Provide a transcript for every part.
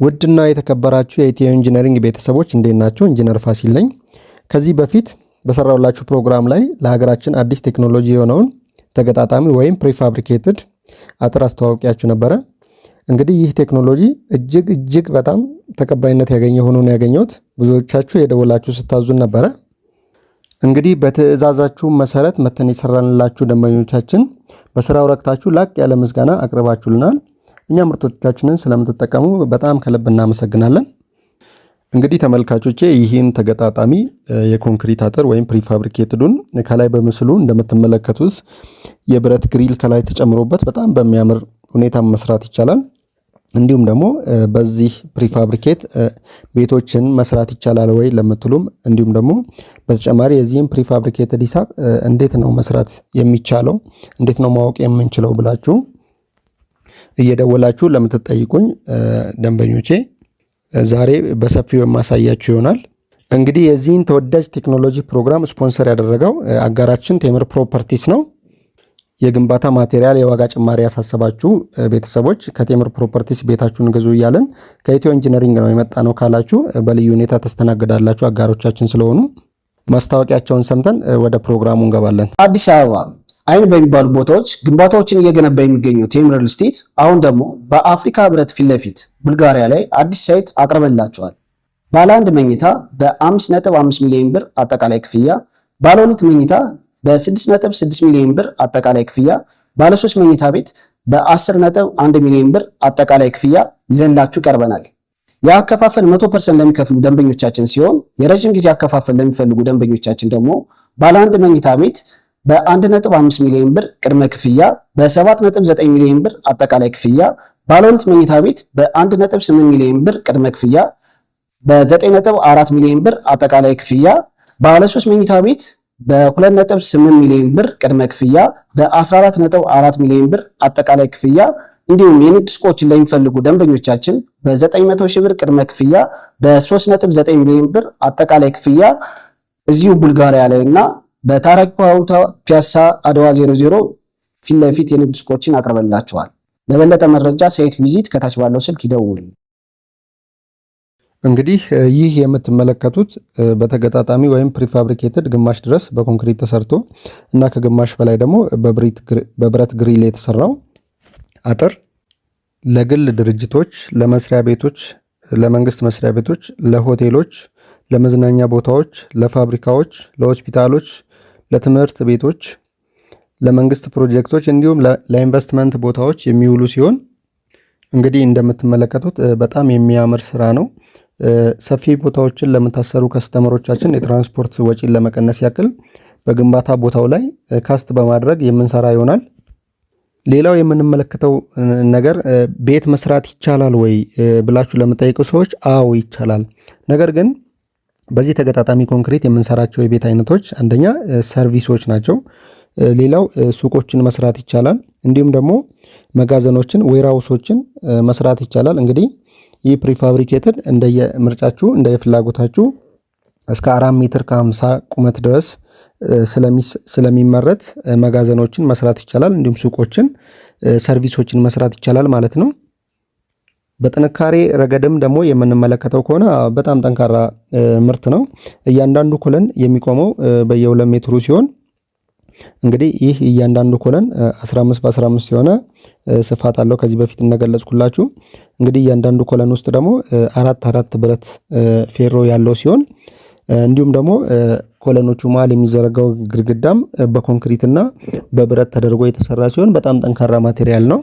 ውድና የተከበራችሁ የኢትዮ ኢንጂነሪንግ ቤተሰቦች እንዴት ናችሁ? ኢንጂነር ፋሲል ነኝ። ከዚህ በፊት በሰራውላችሁ ፕሮግራም ላይ ለሀገራችን አዲስ ቴክኖሎጂ የሆነውን ተገጣጣሚ ወይም ፕሪፋብሪኬትድ አጥር አስተዋውቂያችሁ ነበረ። እንግዲህ ይህ ቴክኖሎጂ እጅግ በጣም ተቀባይነት ያገኘ ሆኖ ነው ያገኘሁት። ብዙዎቻችሁ የደወላችሁ ስታዙን ነበረ። እንግዲህ በትዕዛዛችሁ መሰረት መተን የሰራንላችሁ ደንበኞቻችን በስራው ረክታችሁ ላቅ ያለ ምስጋና አቅርባችሁልናል። እኛ ምርቶቻችንን ስለምትጠቀሙ በጣም ከልብ እናመሰግናለን። እንግዲህ ተመልካቾቼ ይህን ተገጣጣሚ የኮንክሪት አጥር ወይም ፕሪፋብሪኬትዱን ከላይ በምስሉ እንደምትመለከቱት የብረት ግሪል ከላይ ተጨምሮበት በጣም በሚያምር ሁኔታ መስራት ይቻላል። እንዲሁም ደግሞ በዚህ ፕሪፋብሪኬት ቤቶችን መስራት ይቻላል ወይ ለምትሉም፣ እንዲሁም ደግሞ በተጨማሪ የዚህን ፕሪፋብሪኬትድ ሂሳብ እንዴት ነው መስራት የሚቻለው፣ እንዴት ነው ማወቅ የምንችለው ብላችሁ እየደወላችሁ ለምትጠይቁኝ ደንበኞቼ ዛሬ በሰፊው የማሳያችሁ ይሆናል። እንግዲህ የዚህን ተወዳጅ ቴክኖሎጂ ፕሮግራም ስፖንሰር ያደረገው አጋራችን ቴምር ፕሮፐርቲስ ነው። የግንባታ ማቴሪያል የዋጋ ጭማሪ ያሳሰባችሁ ቤተሰቦች ከቴምር ፕሮፐርቲስ ቤታችሁን ግዙ እያለን ከኢትዮ ኢንጂነሪንግ ነው የመጣ ነው ካላችሁ በልዩ ሁኔታ ተስተናግዳላችሁ። አጋሮቻችን ስለሆኑ ማስታወቂያቸውን ሰምተን ወደ ፕሮግራሙ እንገባለን። አዲስ አበባ አይን በሚባሉ ቦታዎች ግንባታዎችን እየገነባ የሚገኘው ቴምር ሪል ስቴት አሁን ደግሞ በአፍሪካ ህብረት ፊት ለፊት ቡልጋሪያ ላይ አዲስ ሳይት አቅርበላቸዋል። ባለ 1 መኝታ በ5.5 ሚሊዮን ብር አጠቃላይ ክፍያ፣ ባለ 2 መኝታ በ6.6 ሚሊዮን ብር አጠቃላይ ክፍያ፣ ባለ 3 መኝታ ቤት በ10.1 ሚሊዮን ብር አጠቃላይ ክፍያ ይዘንላችሁ ቀርበናል። የአከፋፈል 100% ለሚከፍሉ ደንበኞቻችን ሲሆን የረጅም ጊዜ አከፋፈል ለሚፈልጉ ደንበኞቻችን ደግሞ ባለ 1 መኝታ ቤት በ1.5 ሚሊዮን ብር ቅድመ ክፍያ በ7.9 ሚሊዮን ብር አጠቃላይ ክፍያ፣ ባለ 2 መኝታ ቤት በ1.8 ሚሊዮን ብር ቅድመ ክፍያ በ9.4 ሚሊዮን ብር አጠቃላይ ክፍያ፣ ባለ 3 መኝታ ቤት በ2.8 ሚሊዮን ብር ቅድመ ክፍያ በ14.4 ሚሊዮን ብር አጠቃላይ ክፍያ፣ እንዲሁም የንግድ ሱቆችን ለሚፈልጉ ደንበኞቻችን በ900 ሺህ ብር ቅድመ ክፍያ በ3.9 ሚሊዮን ብር አጠቃላይ ክፍያ እዚሁ ቡልጋሪያ ላይ እና በታሪካዊው ፒያሳ አድዋ 00 ፊት ለፊት የንግድ ሱቆችን አቅርበላቸዋል። ለበለጠ መረጃ ሳይት ቪዚት ከታች ባለው ስልክ ይደውሉ። እንግዲህ ይህ የምትመለከቱት በተገጣጣሚ ወይም ፕሪፋብሪኬትድ ግማሽ ድረስ በኮንክሪት ተሰርቶ እና ከግማሽ በላይ ደግሞ በብረት ግሪል የተሰራው አጥር ለግል ድርጅቶች፣ ለመስሪያ ቤቶች፣ ለመንግስት መስሪያ ቤቶች፣ ለሆቴሎች፣ ለመዝናኛ ቦታዎች፣ ለፋብሪካዎች፣ ለሆስፒታሎች፣ ለትምህርት ቤቶች፣ ለመንግስት ፕሮጀክቶች እንዲሁም ለኢንቨስትመንት ቦታዎች የሚውሉ ሲሆን እንግዲህ እንደምትመለከቱት በጣም የሚያምር ስራ ነው። ሰፊ ቦታዎችን ለምታሰሩ ከስተመሮቻችን የትራንስፖርት ወጪን ለመቀነስ ያክል በግንባታ ቦታው ላይ ካስት በማድረግ የምንሰራ ይሆናል። ሌላው የምንመለከተው ነገር ቤት መስራት ይቻላል ወይ ብላችሁ ለምትጠይቁ ሰዎች አዎ ይቻላል። ነገር ግን በዚህ ተገጣጣሚ ኮንክሪት የምንሰራቸው የቤት አይነቶች አንደኛ ሰርቪሶች ናቸው። ሌላው ሱቆችን መስራት ይቻላል። እንዲሁም ደግሞ መጋዘኖችን፣ ዌርሃውሶችን መስራት ይቻላል። እንግዲህ ይህ ፕሪፋብሪኬትድ እንደየምርጫችሁ እንደየፍላጎታችሁ እስከ 4 ሜትር ከ50 ቁመት ድረስ ስለሚመረት መጋዘኖችን መስራት ይቻላል። እንዲሁም ሱቆችን፣ ሰርቪሶችን መስራት ይቻላል ማለት ነው። በጥንካሬ ረገድም ደግሞ የምንመለከተው ከሆነ በጣም ጠንካራ ምርት ነው። እያንዳንዱ ኮለን የሚቆመው በየ2 ሜትሩ ሲሆን እንግዲህ ይህ እያንዳንዱ ኮለን 15 በ15 የሆነ ስፋት አለው። ከዚህ በፊት እንደገለጽኩላችሁ እንግዲህ እያንዳንዱ ኮለን ውስጥ ደግሞ አራት ብረት ፌሮ ያለው ሲሆን እንዲሁም ደግሞ ኮለኖቹ መሃል የሚዘረጋው ግድግዳም በኮንክሪትና በብረት ተደርጎ የተሰራ ሲሆን በጣም ጠንካራ ማቴሪያል ነው።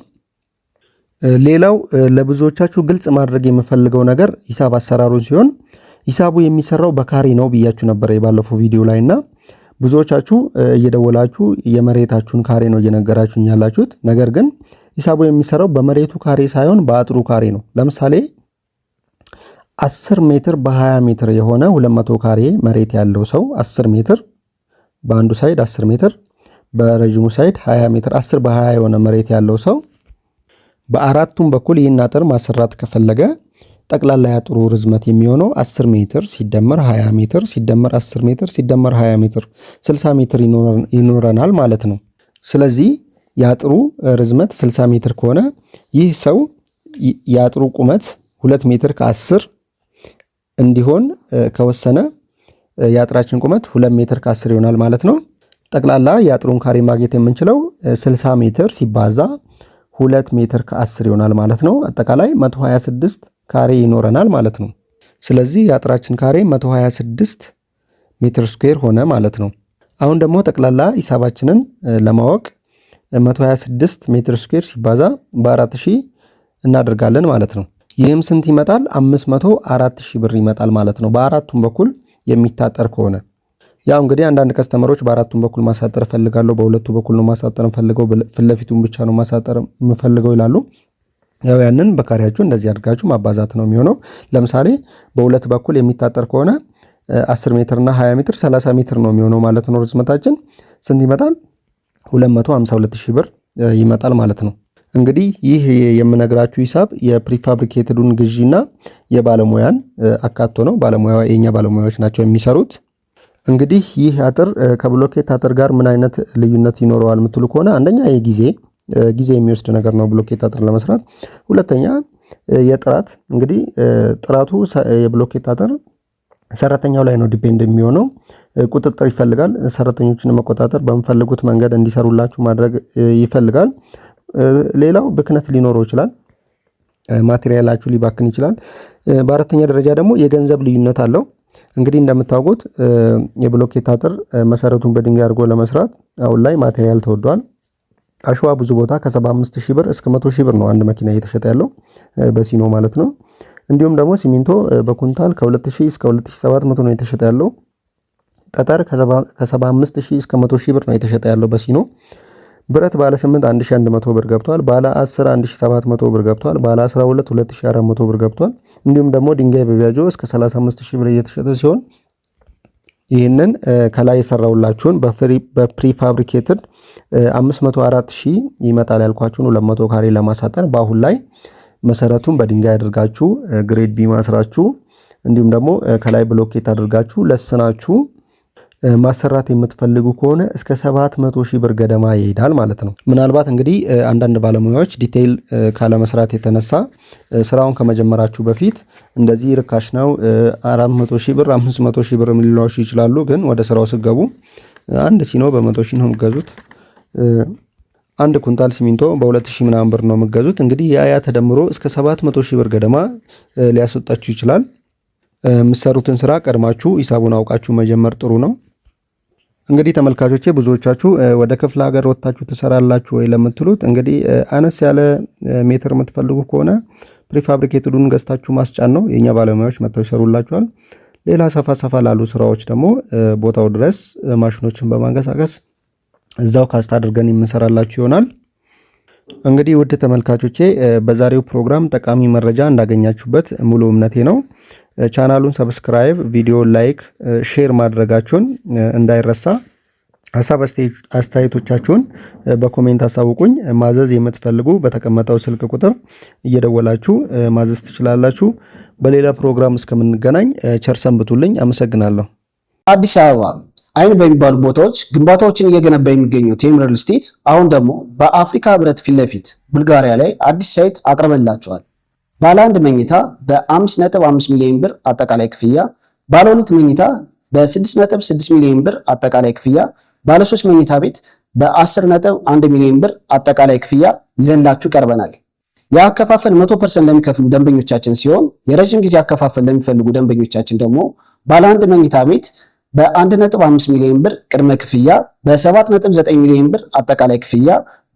ሌላው ለብዙዎቻችሁ ግልጽ ማድረግ የምፈልገው ነገር ሂሳብ አሰራሩን ሲሆን ሂሳቡ የሚሰራው በካሬ ነው ብያችሁ ነበር የባለፈው ቪዲዮ ላይ እና ብዙዎቻችሁ እየደወላችሁ የመሬታችሁን ካሬ ነው እየነገራችሁኝ ያላችሁት። ነገር ግን ሂሳቡ የሚሰራው በመሬቱ ካሬ ሳይሆን በአጥሩ ካሬ ነው። ለምሳሌ 10 ሜትር በ20 ሜትር የሆነ 200 ካሬ መሬት ያለው ሰው 10 ሜትር በአንዱ ሳይድ 10 ሜትር በረጅሙ ሳይድ 20 ሜትር 10 በ20 የሆነ መሬት ያለው ሰው በአራቱም በኩል ይህን አጥር ማሰራት ከፈለገ ጠቅላላ ያጥሩ ርዝመት የሚሆነው 10 ሜትር ሲደመር 20 ሜትር ሲደመር 10 ሜትር ሲደመር 20 ሜትር 60 ሜትር ይኖረናል ማለት ነው። ስለዚህ ያጥሩ ርዝመት 60 ሜትር ከሆነ ይህ ሰው ያጥሩ ቁመት 2 ሜትር ከ10 እንዲሆን ከወሰነ የአጥራችን ቁመት 2 ሜትር ከ10 ይሆናል ማለት ነው። ጠቅላላ የአጥሩን ካሬ ማግኘት የምንችለው 60 ሜትር ሲባዛ 2 ሜትር ከ10 ይሆናል ማለት ነው። አጠቃላይ 126 ካሬ ይኖረናል ማለት ነው። ስለዚህ የአጥራችን ካሬ 126 ሜትር ስኩዌር ሆነ ማለት ነው። አሁን ደግሞ ጠቅላላ ሂሳባችንን ለማወቅ 126 ሜትር ስኩዌር ሲባዛ በ4000 እናደርጋለን ማለት ነው። ይህም ስንት ይመጣል? 504,000 ብር ይመጣል ማለት ነው። በአራቱም በኩል የሚታጠር ከሆነ ያው እንግዲህ አንዳንድ ከስተመሮች በአራቱም በኩል ማሳጠር ፈልጋለሁ፣ በሁለቱ በኩል ነው ማሳጠር ፈልገው፣ ፊት ለፊቱን ብቻ ነው ማሳጠር የምፈልገው ይላሉ። ያው ያንን በካሬያችሁ እንደዚህ አድርጋችሁ ማባዛት ነው የሚሆነው። ለምሳሌ በሁለት በኩል የሚታጠር ከሆነ 10 ሜትር እና 20 ሜትር 30 ሜትር ነው የሚሆነው ማለት ነው። ርዝመታችን ስንት ይመጣል? 252,000 ብር ይመጣል ማለት ነው። እንግዲህ ይህ የምነግራችሁ ሂሳብ የፕሪፋብሪኬትዱን ግዢና የባለሙያን አካቶ ነው። ባለሙያ የኛ ባለሙያዎች ናቸው የሚሰሩት። እንግዲህ ይህ አጥር ከብሎኬት አጥር ጋር ምን አይነት ልዩነት ይኖረዋል የምትሉ ከሆነ አንደኛ ጊዜ የሚወስድ ነገር ነው ብሎኬት አጥር ለመስራት። ሁለተኛ የጥራት እንግዲህ ጥራቱ የብሎኬት አጥር ሰራተኛው ላይ ነው ዲፔንድ የሚሆነው። ቁጥጥር ይፈልጋል። ሰራተኞችን መቆጣጠር፣ በሚፈልጉት መንገድ እንዲሰሩላችሁ ማድረግ ይፈልጋል። ሌላው ብክነት ሊኖረው ይችላል። ማቴሪያላችሁ ሊባክን ይችላል። በአራተኛ ደረጃ ደግሞ የገንዘብ ልዩነት አለው። እንግዲህ እንደምታውቁት የብሎኬት አጥር መሰረቱን በድንጋይ አድርጎ ለመስራት አሁን ላይ ማቴሪያል ተወዷል። አሸዋ ብዙ ቦታ ከ75,000 ብር እስከ 100,000 ብር ነው አንድ መኪና እየተሸጠ ያለው በሲኖ ማለት ነው። እንዲሁም ደግሞ ሲሚንቶ በኩንታል ከ2,000 እስከ 2,700 ነው የተሸጠ ያለው። ጠጠር ከ75,000 እስከ 100,000 ብር ነው የተሸጠ ያለው በሲኖ። ብረት ባለ 8 1,100 ብር ገብቷል። ባለ 10 1,700 ብር ገብቷል። ባለ 12 2,400 ብር ገብቷል። እንዲሁም ደግሞ ድንጋይ በቢያጆ እስከ 35,000 ብር እየተሸጠ ሲሆን ይህንን ከላይ የሰራውላችሁን በፕሪፋብሪኬትድ 504,000 ይመጣል ያልኳችሁን 200 ካሬ ለማሳጠር በአሁን ላይ መሰረቱን በድንጋይ አድርጋችሁ ግሬድ ቢ ማስራችሁ እንዲሁም ደግሞ ከላይ ብሎኬት አድርጋችሁ ለስናችሁ ማሰራት የምትፈልጉ ከሆነ እስከ 700,000 ብር ገደማ ይሄዳል ማለት ነው። ምናልባት እንግዲህ አንዳንድ ባለሙያዎች ዲቴይል ካለመስራት የተነሳ ስራውን ከመጀመራችሁ በፊት እንደዚህ ርካሽ ነው 400,000 ብር 500,000 ብር ሊሏችሁ ይችላሉ። ግን ወደ ስራው ስትገቡ አንድ ሲኖ በ100,000 ነው የምትገዙት። አንድ ኩንታል ሲሚንቶ በ2,000 ምናምን ብር ነው የምትገዙት። እንግዲህ ያ ተደምሮ እስከ 700,000 ብር ገደማ ሊያስወጣችሁ ይችላል። የምትሰሩትን ስራ ቀድማችሁ ሂሳቡን አውቃችሁ መጀመር ጥሩ ነው። እንግዲህ ተመልካቾቼ ብዙዎቻችሁ ወደ ክፍለ ሀገር ወጣችሁ ትሰራላችሁ ወይ ለምትሉት እንግዲህ አነስ ያለ ሜትር የምትፈልጉ ከሆነ ፕሪፋብሪኬትዱን ገዝታችሁ ማስጫን ነው። የኛ ባለሙያዎች መጥተው ይሰሩላችኋል። ሌላ ሰፋ ላሉ ስራዎች ደግሞ ቦታው ድረስ ማሽኖችን በማንቀሳቀስ እዛው ካስት አድርገን የምንሰራላችሁ ይሆናል። እንግዲህ ውድ ተመልካቾቼ በዛሬው ፕሮግራም ጠቃሚ መረጃ እንዳገኛችሁበት ሙሉ እምነቴ ነው። ቻናሉን ሰብስክራይብ፣ ቪዲዮ ላይክ፣ ሼር ማድረጋችሁን እንዳይረሳ። ሀሳብ አስተያየቶቻችሁን በኮሜንት አሳውቁኝ። ማዘዝ የምትፈልጉ በተቀመጠው ስልክ ቁጥር እየደወላችሁ ማዘዝ ትችላላችሁ። በሌላ ፕሮግራም እስከምንገናኝ ቸር ሰንብቱልኝ። አመሰግናለሁ። አዲስ አበባ አይን በሚባሉ ቦታዎች ግንባታዎችን እየገነባ የሚገኘው ቴምር ሪል ስቴት አሁን ደግሞ በአፍሪካ ህብረት ፊት ለፊት ቡልጋሪያ ላይ አዲስ ሳይት አቅርበላችኋል። ባለ 1 መኝታ በ5.5 ሚሊዮን ብር አጠቃላይ ክፍያ፣ ባለ 2 መኝታ በ6.6 ሚሊዮን ብር አጠቃላይ ክፍያ፣ ባለ 3 መኝታ ቤት በ10.1 ሚሊዮን ብር አጠቃላይ ክፍያ ይዘንላችሁ ቀርበናል። የአከፋፈል 100% ለሚከፍሉ ደንበኞቻችን ሲሆን የረጅም ጊዜ አከፋፈል ለሚፈልጉ ደንበኞቻችን ደግሞ ባለ 1 መኝታ ቤት በ1.5 ሚሊዮን ብር ቅድመ ክፍያ፣ በ7.9 ሚሊዮን ብር አጠቃላይ ክፍያ፣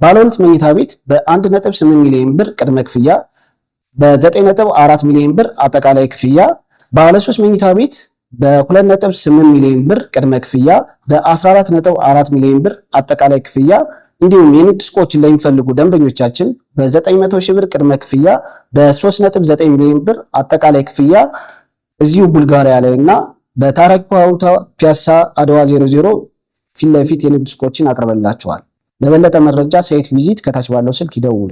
ባለ 2 መኝታ ቤት በ1.8 ሚሊዮን ብር ቅድመ ክፍያ፣ በ9.4 ሚሊዮን ብር አጠቃላይ ክፍያ፣ ባለ 3 መኝታ ቤት በ2.8 ሚሊዮን ብር ቅድመ ክፍያ፣ በ14.4 ሚሊዮን ብር አጠቃላይ ክፍያ እንዲሁም የንግድ ሱቆችን ለሚፈልጉ ደንበኞቻችን በ900,000 ብር ቅድመ ክፍያ፣ በ3.9 ሚሊዮን ብር አጠቃላይ ክፍያ እዚሁ ቡልጋሪያ ላይ እና በታሪካዊው ፒያሳ አድዋ 00 ፊት ለፊት የንግድ ሱቆችን አቅርበላችኋል። ለበለጠ መረጃ ሳይት ቪዚት ከታች ባለው ስልክ ይደውሉ።